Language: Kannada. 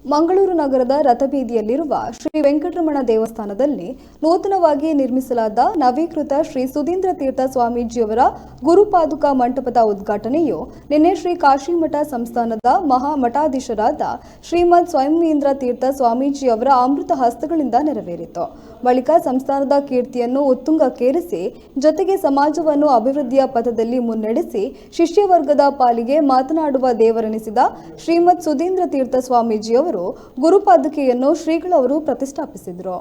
ಮಂಗಳೂರು ನಗರದ ರಥಬೀದಿಯಲ್ಲಿರುವ ಶ್ರೀ ವೆಂಕಟರಮಣ ದೇವಸ್ಥಾನದಲ್ಲಿ ನೂತನವಾಗಿ ನಿರ್ಮಿಸಲಾದ ನವೀಕೃತ ಶ್ರೀ ಸುಧೀಂದ್ರ ತೀರ್ಥ ಸ್ವಾಮೀಜಿಯವರ ಗುರುಪಾದುಕಾ ಮಂಟಪದ ಉದ್ಘಾಟನೆಯು ನಿನ್ನೆ ಶ್ರೀ ಕಾಶಿಮಠ ಸಂಸ್ಥಾನದ ಮಹಾ ಮಠಾಧೀಶರಾದ ಶ್ರೀಮದ್ ಸ್ವಯಂವೀಂದ್ರ ತೀರ್ಥ ಸ್ವಾಮೀಜಿಯವರ ಅಮೃತ ಹಸ್ತಗಳಿಂದ ನೆರವೇರಿತು. ಬಳಿಕ ಸಂಸ್ಥಾನದ ಕೀರ್ತಿಯನ್ನು ಉತ್ತುಂಗಕ್ಕೇರಿಸಿ ಜೊತೆಗೆ ಸಮಾಜವನ್ನು ಅಭಿವೃದ್ಧಿಯ ಪಥದಲ್ಲಿ ಮುನ್ನಡೆಸಿ ಶಿಷ್ಯ ವರ್ಗದ ಪಾಲಿಗೆ ಮಾತನಾಡುವ ದೇವರೆನಿಸಿದ ಶ್ರೀಮದ್ ಸುಧೀಂದ್ರ ತೀರ್ಥ ಸ್ವಾಮೀಜಿಯವರು ಗುರುಪಾದುಕೆಯನ್ನು ಶ್ರೀಗಳವರು ಪ್ರತಿಷ್ಠಾಪಿಸಿದರು.